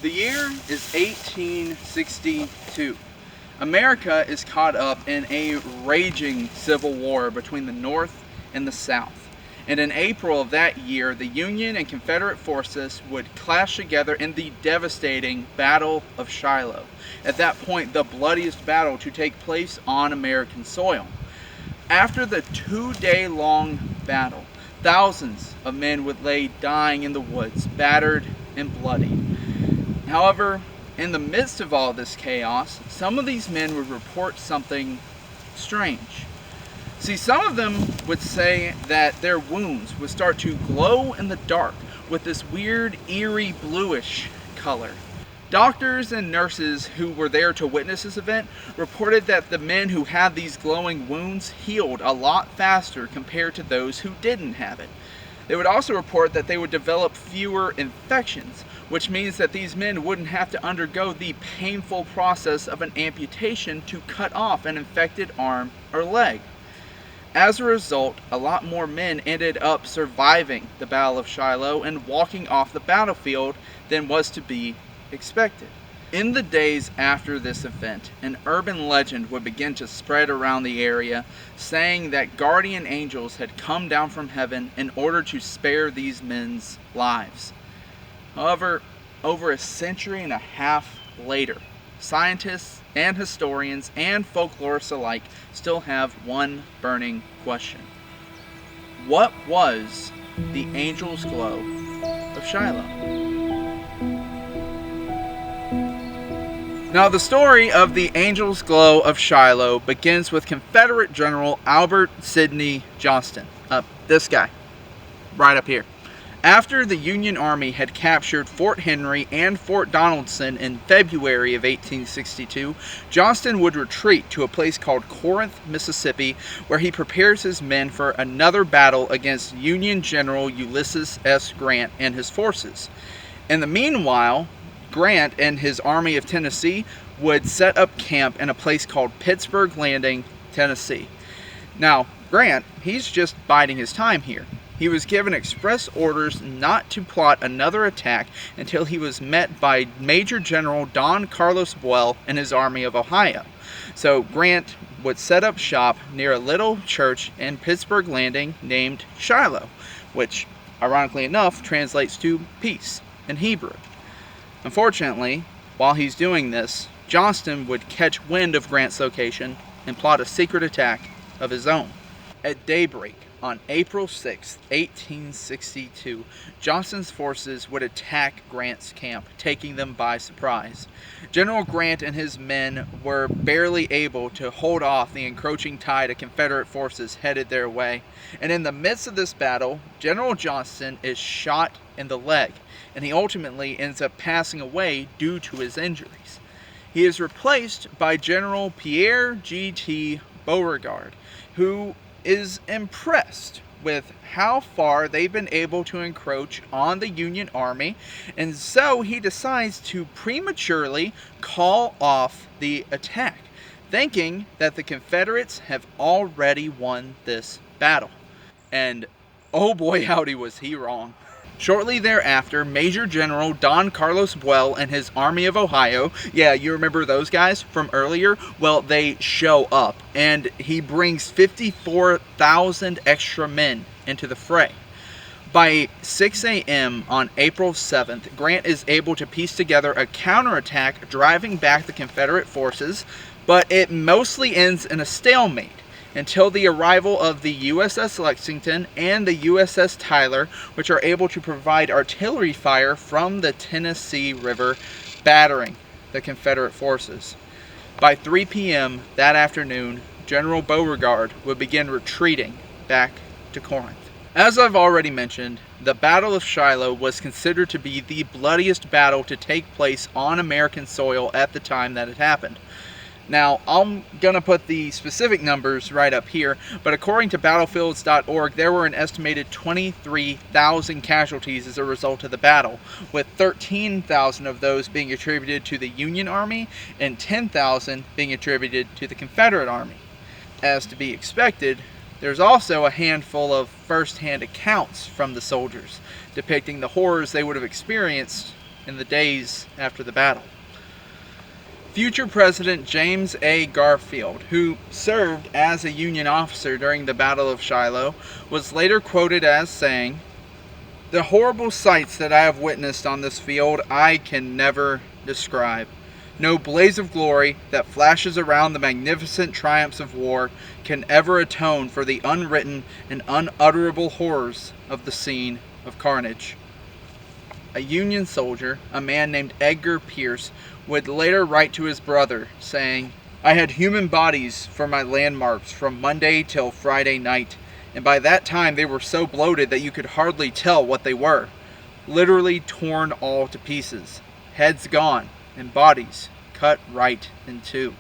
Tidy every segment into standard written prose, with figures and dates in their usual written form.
The year is 1862. America is caught up in a raging civil war between the North and the South. And in April of that year, the Union and Confederate forces would clash together in the devastating Battle of Shiloh. At that point, the bloodiest battle to take place on American soil. After the 2-day-long battle, thousands of men would lay dying in the woods, battered and bloody. However, in the midst of all this chaos, some of these men would report something strange. See, some of them would say that their wounds would start to glow in the dark with this weird, eerie, bluish color. Doctors and nurses who were there to witness this event reported that the men who had these glowing wounds healed a lot faster compared to those who didn't have it. They would also report that they would develop fewer infections, which means that these men wouldn't have to undergo the painful process of an amputation to cut off an infected arm or leg. As a result, a lot more men ended up surviving the Battle of Shiloh and walking off the battlefield than was to be expected. In the days after this event, an urban legend would begin to spread around the area, saying that guardian angels had come down from heaven in order to spare these men's lives. However, over a century and a half later, scientists and historians and folklorists alike still have one burning question. What was the angel's glow of Shiloh? Now, the story of the angel's glow of Shiloh begins with Confederate General Albert Sidney Johnston. This guy, right up here. After the Union Army had captured Fort Henry and Fort Donelson in February of 1862, Johnston would retreat to a place called Corinth, Mississippi, where he prepares his men for another battle against Union General Ulysses S. Grant and his forces. In the meanwhile, Grant and his Army of Tennessee would set up camp in a place called Pittsburgh Landing, Tennessee. Now, Grant, he's just biding his time here. He was given express orders not to plot another attack until he was met by Major General Don Carlos Buell and his Army of Ohio. So Grant would set up shop near a little church in Pittsburgh Landing named Shiloh, which, ironically enough, translates to peace in Hebrew. Unfortunately, while he's doing this, Johnston would catch wind of Grant's location and plot a secret attack of his own. At daybreak on April 6, 1862, Johnston's forces would attack Grant's camp, taking them by surprise. General Grant and his men were barely able to hold off the encroaching tide of Confederate forces headed their way. And in the midst of this battle, General Johnston is shot in the leg, and he ultimately ends up passing away due to his injuries. He is replaced by General Pierre G.T. Beauregard, who is impressed with how far they've been able to encroach on the Union Army, and so he decides to prematurely call off the attack, thinking that the Confederates have already won this battle. And oh boy, howdy was he wrong. Shortly thereafter, Major General Don Carlos Buell and his Army of Ohio, yeah, you remember those guys from earlier? Well, they show up, and he brings 54,000 extra men into the fray. By 6 a.m. on April 7th, Grant is able to piece together a counterattack driving back the Confederate forces, but it mostly ends in a stalemate until the arrival of the USS Lexington and the USS Tyler, which are able to provide artillery fire from the Tennessee River, battering the Confederate forces. By 3 p.m. that afternoon, General Beauregard would begin retreating back to Corinth. As I've already mentioned, the Battle of Shiloh was considered to be the bloodiest battle to take place on American soil at the time that it happened. Now, I'm going to put the specific numbers right up here, but according to battlefields.org, there were an estimated 23,000 casualties as a result of the battle, with 13,000 of those being attributed to the Union Army and 10,000 being attributed to the Confederate Army. As to be expected, there's also a handful of first-hand accounts from the soldiers, depicting the horrors they would have experienced in the days after the battle. Future President James A. Garfield, who served as a Union officer during the Battle of Shiloh, was later quoted as saying, "The horrible sights that I have witnessed on this field I can never describe. No blaze of glory that flashes around the magnificent triumphs of war can ever atone for the unwritten and unutterable horrors of the scene of carnage." A Union soldier, a man named Edgar Pierce, would later write to his brother, saying, "I had human bodies for my landmarks from Monday till Friday night, and by that time they were so bloated that you could hardly tell what they were. Literally torn all to pieces, heads gone, and bodies cut right in two."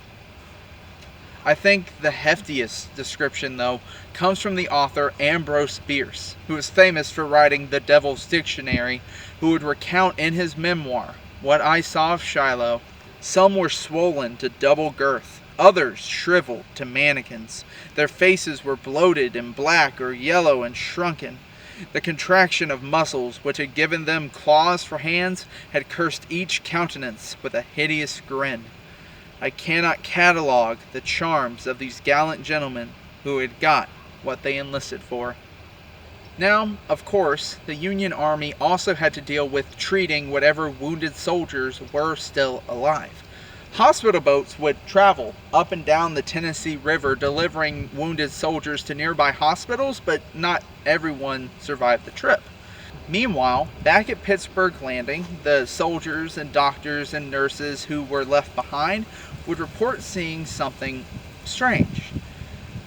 I think the heftiest description, though, comes from the author Ambrose Bierce, who is famous for writing The Devil's Dictionary, who would recount in his memoir what I saw of Shiloh. Some were swollen to double girth, others shriveled to mannequins. Their faces were bloated and black or yellow and shrunken. The contraction of muscles which had given them claws for hands had cursed each countenance with a hideous grin. I cannot catalogue the charms of these gallant gentlemen who had got what they enlisted for. Now, of course, the Union Army also had to deal with treating whatever wounded soldiers were still alive. Hospital boats would travel up and down the Tennessee River delivering wounded soldiers to nearby hospitals, but not everyone survived the trip. Meanwhile, back at Pittsburgh Landing, the soldiers and doctors and nurses who were left behind would report seeing something strange.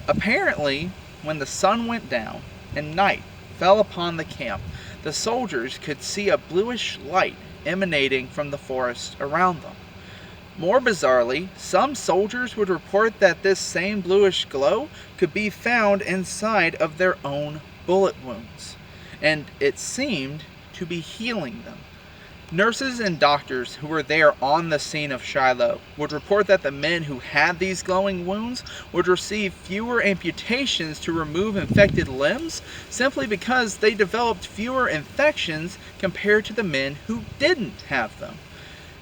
Apparently, when the sun went down and night fell upon the camp, the soldiers could see a bluish light emanating from the forest around them. More bizarrely, some soldiers would report that this same bluish glow could be found inside of their own bullet wounds, and it seemed to be healing them. Nurses and doctors who were there on the scene of Shiloh would report that the men who had these glowing wounds would receive fewer amputations to remove infected limbs simply because they developed fewer infections compared to the men who didn't have them.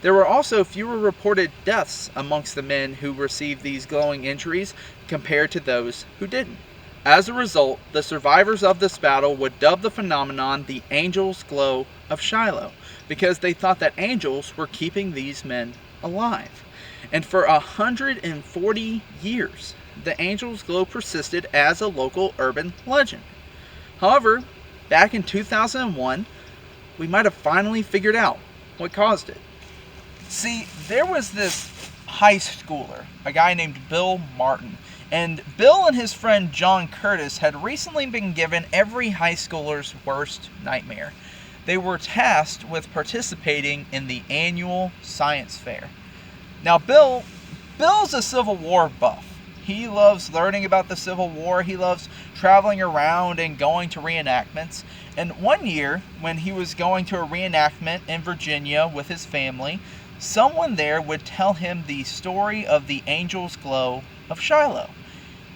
There were also fewer reported deaths amongst the men who received these glowing injuries compared to those who didn't. As a result, the survivors of this battle would dub the phenomenon the Angel's Glow of Shiloh, because they thought that angels were keeping these men alive. And for 140 years, the Angel's Glow persisted as a local urban legend. However, back in 2001, we might have finally figured out what caused it. See, there was this high schooler, a guy named Bill Martin, and Bill and his friend John Curtis had recently been given every high schooler's worst nightmare. They were tasked with participating in the annual science fair. Now Bill's a Civil War buff. He loves learning about the Civil War. He loves traveling around and going to reenactments. And one year, when he was going to a reenactment in Virginia with his family, someone there would tell him the story of the Angel's Glow of Shiloh.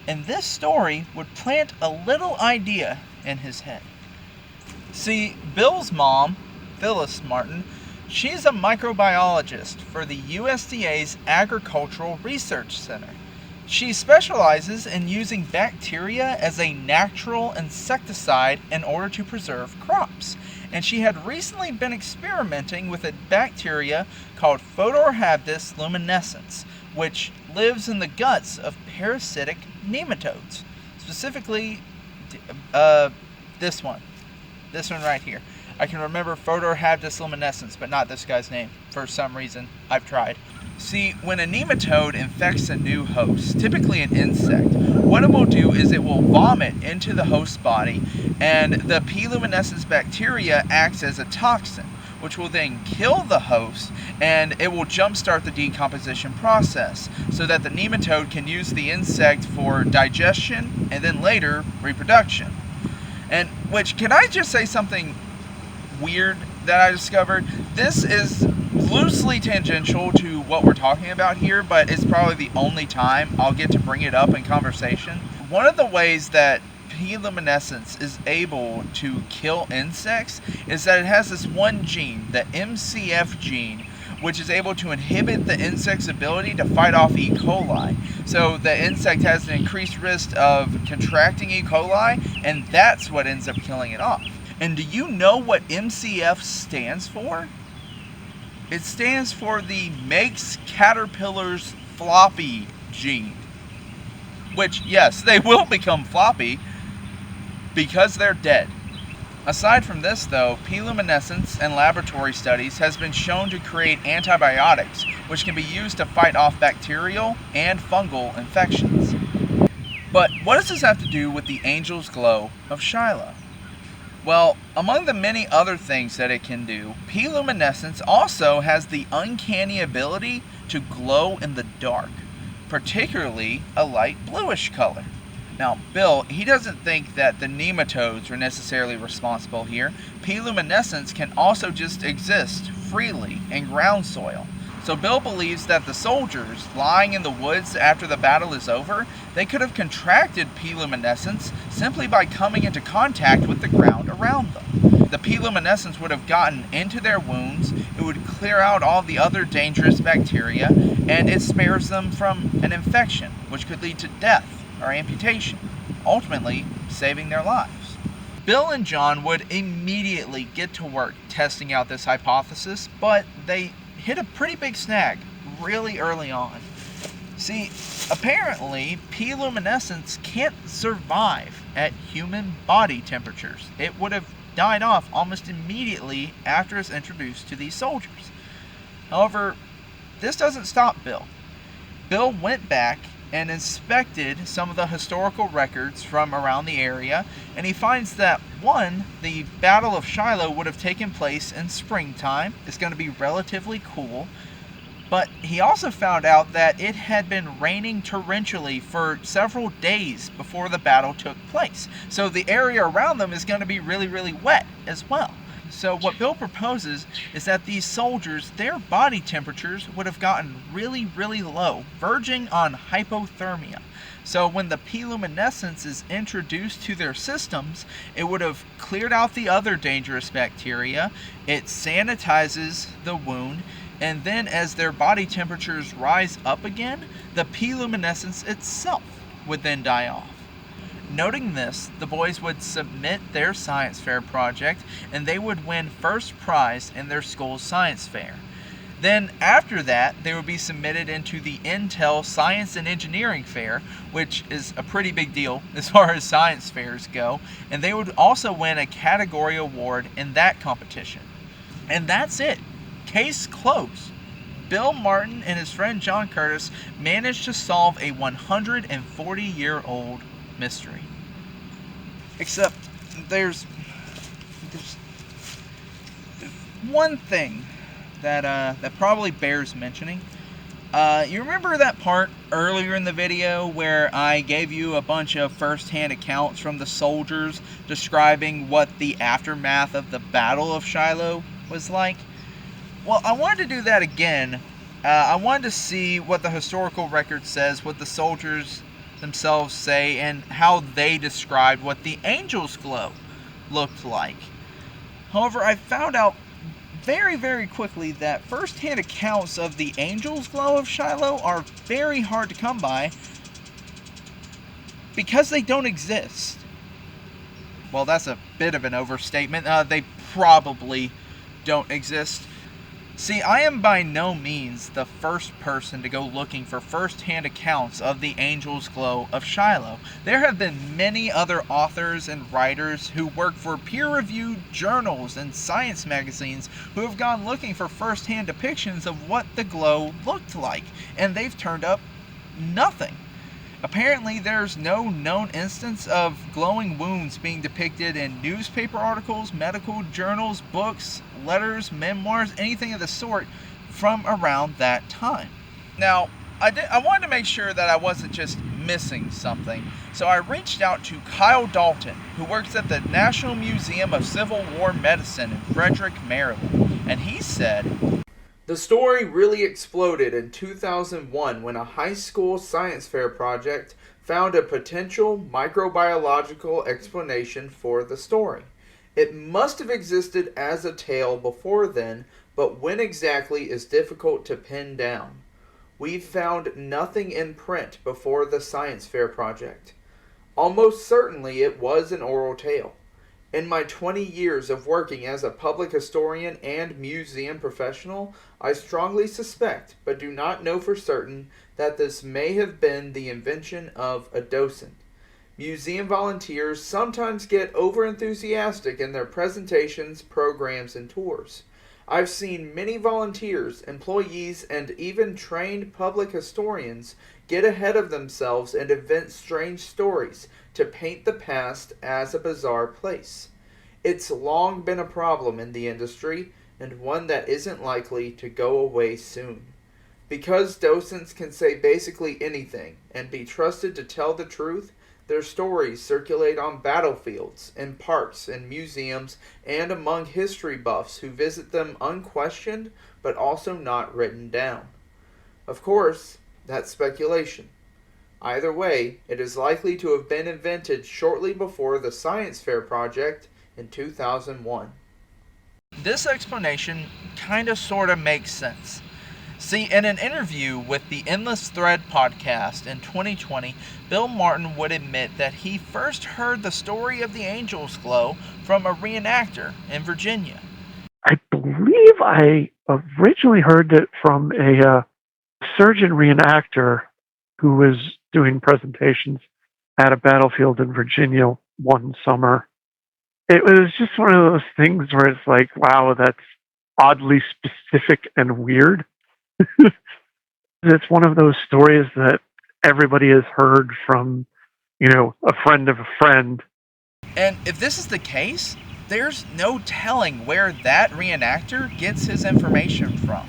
And this story would plant a little idea in his head. See, Bill's mom, Phyllis Martin, she's a microbiologist for the USDA's Agricultural Research Center. She specializes in using bacteria as a natural insecticide in order to preserve crops. And she had recently been experimenting with a bacteria called Photorhabdus luminescens, which lives in the guts of parasitic nematodes. Specifically, this one right here. I can remember Photorhabdus luminescens, but not this guy's name for some reason. I've tried. See, when a nematode infects a new host, typically an insect, what it will do is it will vomit into the host's body, and the P. luminescens bacteria acts as a toxin, which will then kill the host, and it will jumpstart the decomposition process so that the nematode can use the insect for digestion and then later reproduction. And which, can I just say something weird that I discovered? This is loosely tangential to what we're talking about here, but it's probably the only time I'll get to bring it up in conversation. One of the ways that P-luminescence is able to kill insects is that it has this one gene, the MCF gene, which is able to inhibit the insect's ability to fight off E. coli. So the insect has an increased risk of contracting E. coli, and that's what ends up killing it off. And do you know what MCF stands for? It stands for the makes caterpillars floppy gene. Which, yes, they will become floppy because they're dead. Aside from this, though, P-luminescence in laboratory studies has been shown to create antibiotics, which can be used to fight off bacterial and fungal infections. But what does this have to do with the angel's glow of Shiloh? Well, among the many other things that it can do, P-luminescence also has the uncanny ability to glow in the dark, particularly a light bluish color. Now, Bill, he doesn't think that the nematodes are necessarily responsible here. P-luminescence can also just exist freely in ground soil. So Bill believes that the soldiers lying in the woods after the battle is over, they could have contracted P-luminescence simply by coming into contact with the ground around them. The P-luminescence would have gotten into their wounds, it would clear out all the other dangerous bacteria, and it spares them from an infection, which could lead to death or amputation, ultimately saving their lives. Bill and John would immediately get to work testing out this hypothesis, but they hit a pretty big snag really early on. See, apparently P-luminescence can't survive at human body temperatures. It would have died off almost immediately after it's introduced to these soldiers. However, this doesn't stop Bill. Bill went back and inspected some of the historical records from around the area, and he finds that, one, the Battle of Shiloh would have taken place in springtime. It's going to be relatively cool. But he also found out that it had been raining torrentially for several days before the battle took place. So the area around them is going to be really, really wet as well. So what Bill proposes is that these soldiers, their body temperatures would have gotten really, really low, verging on hypothermia. So when the P-luminescence is introduced to their systems, it would have cleared out the other dangerous bacteria, it sanitizes the wound, and then as their body temperatures rise up again, the P-luminescence itself would then die off. Noting this, the boys would submit their science fair project, and they would win first prize in their school's science fair. Then after that, they would be submitted into the Intel Science and Engineering Fair, which is a pretty big deal as far as science fairs go, and they would also win a category award in that competition. And that's it. Case closed. Bill Martin and his friend John Curtis managed to solve a 140-year-old mystery. Except there's one thing that probably bears mentioning. You remember that part earlier in the video where I gave you a bunch of first-hand accounts from the soldiers describing what the aftermath of the Battle of Shiloh was like? Well, I wanted to do that again. I wanted to see what the historical record says, what the soldiers themselves say, and how they described what the angel's glow looked like. However, I found out very, very quickly that first-hand accounts of the angel's glow of Shiloh are very hard to come by because they don't exist. Well, that's a bit of an overstatement. They probably don't exist. See, I am by no means the first person to go looking for first-hand accounts of the angel's glow of Shiloh. There have been many other authors and writers who work for peer-reviewed journals and science magazines who have gone looking for first-hand depictions of what the glow looked like, and they've turned up nothing. Apparently, there's no known instance of glowing wounds being depicted in newspaper articles, medical journals, books, letters, memoirs, anything of the sort from around that time. Now, I wanted to make sure that I wasn't just missing something, so I reached out to Kyle Dalton, who works at the National Museum of Civil War Medicine in Frederick, Maryland, and he said, "The story really exploded in 2001 when a high school science fair project found a potential microbiological explanation for the story. It must have existed as a tale before then, but when exactly is difficult to pin down. We've found nothing in print before the Science Fair project. Almost certainly it was an oral tale. In my 20 years of working as a public historian and museum professional, I strongly suspect, but do not know for certain, that this may have been the invention of a docent. Museum volunteers sometimes get overenthusiastic in their presentations, programs, and tours. I've seen many volunteers, employees, and even trained public historians get ahead of themselves and invent strange stories to paint the past as a bizarre place. It's long been a problem in the industry, and one that isn't likely to go away soon. Because docents can say basically anything and be trusted to tell the truth, their stories circulate on battlefields, in parks and museums, and among history buffs who visit them unquestioned but also not written down. Of course, that's speculation. Either way, it is likely to have been invented shortly before the Science Fair project in 2001. This explanation kinda sorta makes sense. See, in an interview with the Endless Thread podcast in 2020, Bill Martin would admit that he first heard the story of the Angel's Glow from a reenactor in Virginia. I believe I originally heard it from a surgeon reenactor who was doing presentations at a battlefield in Virginia one summer. It was just one of those things where it's like, wow, that's oddly specific and weird. It's one of those stories that everybody has heard from, a friend of a friend. And if this is the case, there's no telling where that reenactor gets his information from.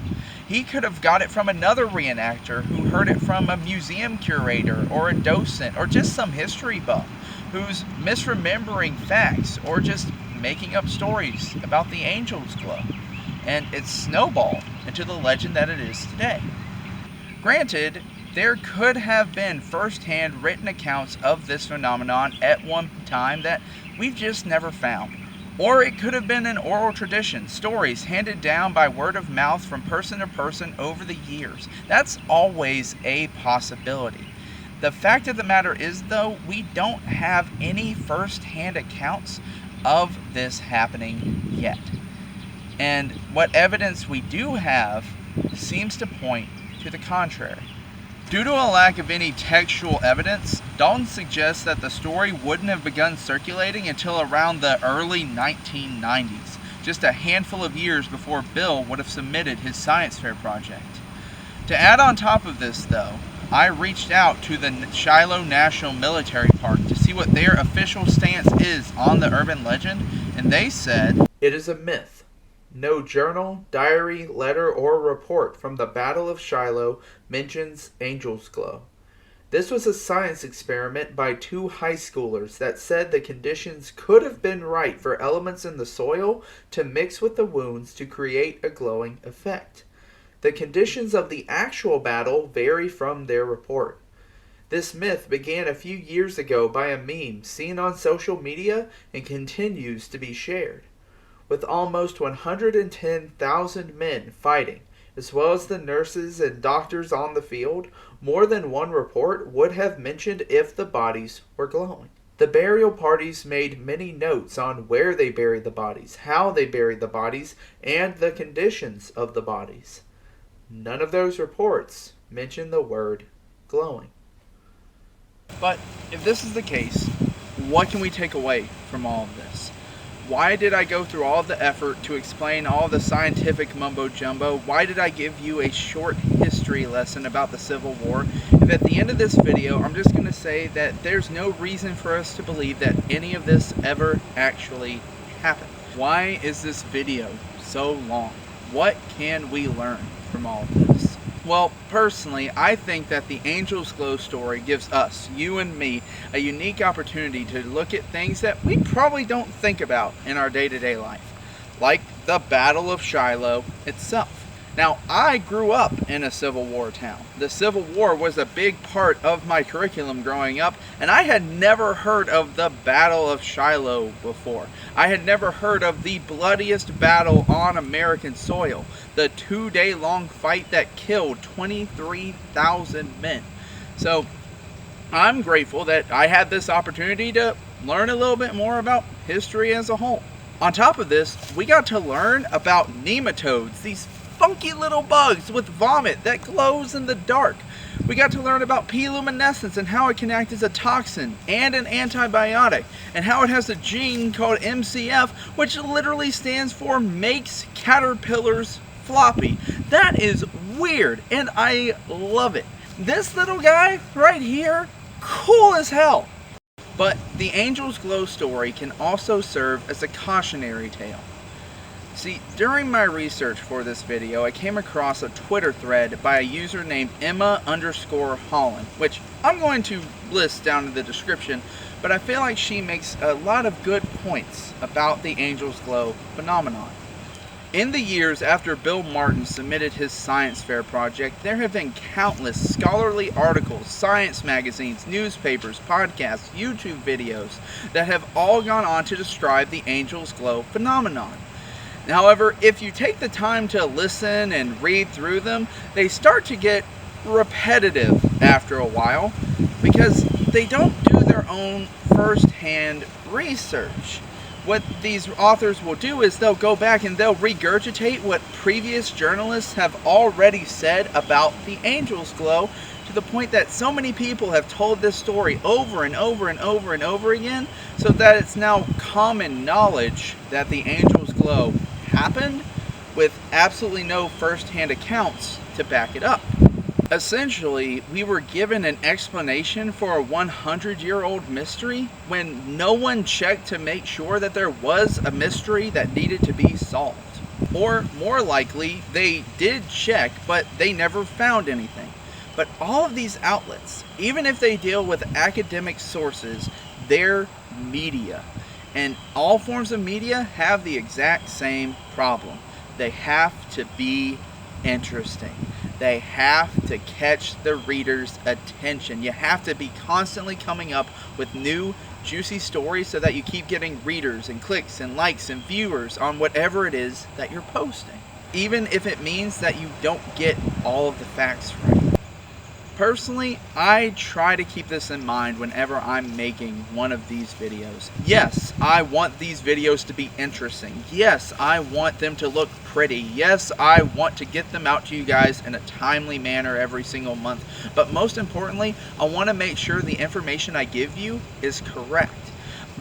He could have got it from another reenactor who heard it from a museum curator or a docent or just some history buff who's misremembering facts or just making up stories about the Angel's Glow. And it's snowballed into the legend that it is today. Granted, there could have been first-hand written accounts of this phenomenon at one time that we've just never found. Or it could have been an oral tradition, stories handed down by word of mouth from person to person over the years. That's always a possibility. The fact of the matter is, though, we don't have any first-hand accounts of this happening yet. And what evidence we do have seems to point to the contrary. Due to a lack of any textual evidence, Dalton suggests that the story wouldn't have begun circulating until around the early 1990s, just a handful of years before Bill would have submitted his Science Fair project. To add on top of this, though, I reached out to the Shiloh National Military Park to see what their official stance is on the urban legend, and they said, "It is a myth. No journal, diary, letter, or report from the Battle of Shiloh mentions Angel's Glow. This was a science experiment by two high schoolers that said the conditions could have been right for elements in the soil to mix with the wounds to create a glowing effect. The conditions of the actual battle vary from their report. This myth began a few years ago by a meme seen on social media and continues to be shared. With almost 110,000 men fighting, as well as the nurses and doctors on the field, more than one report would have mentioned if the bodies were glowing. The burial parties made many notes on where they buried the bodies, how they buried the bodies, and the conditions of the bodies. None of those reports mention the word glowing." But if this is the case, what can we take away from all of this? Why did I go through all the effort to explain all the scientific mumbo-jumbo? Why did I give you a short history lesson about the Civil War? If at the end of this video, I'm just going to say that there's no reason for us to believe that any of this ever actually happened. Why is this video so long? What can we learn from all of this? Well, personally, I think that the Angel's Glow story gives us, you and me, a unique opportunity to look at things that we probably don't think about in our day-to-day life, like the Battle of Shiloh itself. Now, I grew up in a Civil War town. The Civil War was a big part of my curriculum growing up, and I had never heard of the Battle of Shiloh before. I had never heard of the bloodiest battle on American soil, the 2-day-long fight that killed 23,000 men. So, I'm grateful that I had this opportunity to learn a little bit more about history as a whole. On top of this, we got to learn about nematodes, these funky little bugs with vomit that glows in the dark. We got to learn about P-luminescence and how it can act as a toxin and an antibiotic, and how it has a gene called MCF, which literally stands for makes caterpillars floppy. That is weird, and I love it. This little guy right here, cool as hell. But the Angel's Glow story can also serve as a cautionary tale. See, during my research for this video, I came across a Twitter thread by a user named Emma_Holland, which I'm going to list down in the description, but I feel like she makes a lot of good points about the Angel's Glow phenomenon. In the years after Bill Martin submitted his science fair project, there have been countless scholarly articles, science magazines, newspapers, podcasts, YouTube videos that have all gone on to describe the Angel's Glow phenomenon. However, if you take the time to listen and read through them, they start to get repetitive after a while because they don't do their own first-hand research. What these authors will do is they'll go back and they'll regurgitate what previous journalists have already said about the Angel's Glow, to the point that so many people have told this story over and over and over and over again, so that it's now common knowledge that the Angel's Glow happened, with absolutely no first-hand accounts to back it up. Essentially, we were given an explanation for a 100-year-old mystery when no one checked to make sure that there was a mystery that needed to be solved. Or, more likely, they did check, but they never found anything. But all of these outlets, even if they deal with academic sources, they're media. And all forms of media have the exact same problem. They have to be interesting. They have to catch the reader's attention. You have to be constantly coming up with new, juicy stories so that you keep getting readers and clicks and likes and viewers on whatever it is that you're posting. Even if it means that you don't get all of the facts right. Personally, I try to keep this in mind whenever I'm making one of these videos. Yes, I want these videos to be interesting. Yes, I want them to look pretty. Yes, I want to get them out to you guys in a timely manner every single month. But most importantly, I want to make sure the information I give you is correct.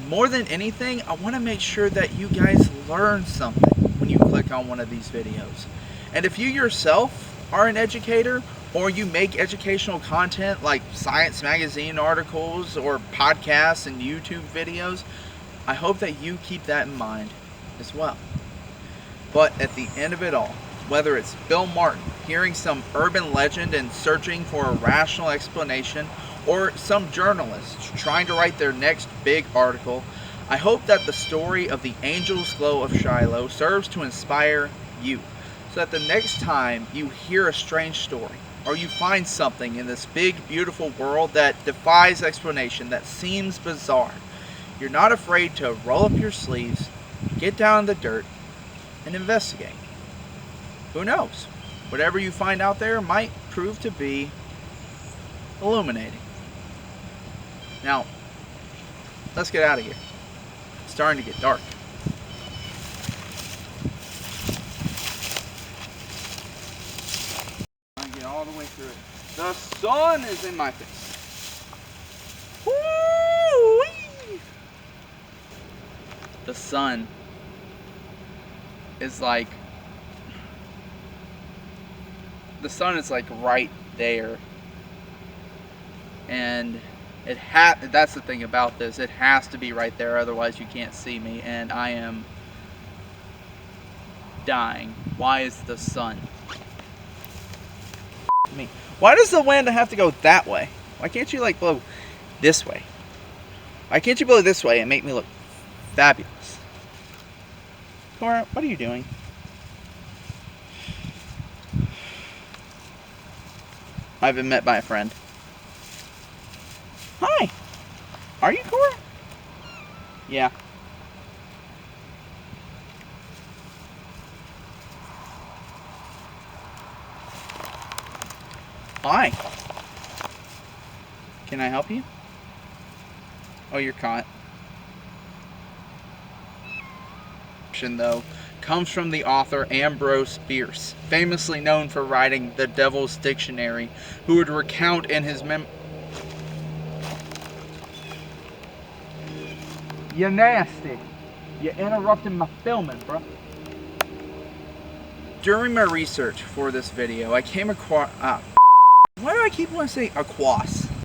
More than anything, I want to make sure that you guys learn something when you click on one of these videos. And if you yourself are an educator, or you make educational content like science magazine articles or podcasts and YouTube videos, I hope that you keep that in mind as well. But at the end of it all, whether it's Bill Martin hearing some urban legend and searching for a rational explanation, or some journalist trying to write their next big article, I hope that the story of the Angel's Glow of Shiloh serves to inspire you, so that the next time you hear a strange story, or you find something in this big, beautiful world that defies explanation, that seems bizarre, you're not afraid to roll up your sleeves, get down in the dirt, and investigate. Who knows? Whatever you find out there might prove to be illuminating. Now, let's get out of here. It's starting to get dark. All the way through it. The sun is in my face. Woo-wee! The sun is like right there, and that's the thing about this, it has to be right there, otherwise you can't see me, and I am dying. Why is the sun? Me. Why does the wind have to go that way? Why can't you like blow this way? Why can't you blow this way and make me look fabulous? Cora, what are you doing? I've been met by a friend. Hi. Are you Cora? Yeah. Hi. Can I help you? Oh, you're caught. Though comes from the author Ambrose Bierce, famously known for writing The Devil's Dictionary, who would recount in his You're nasty. You're interrupting my filming, bro. During my research for this video, I came across... why do I keep wanting to say across?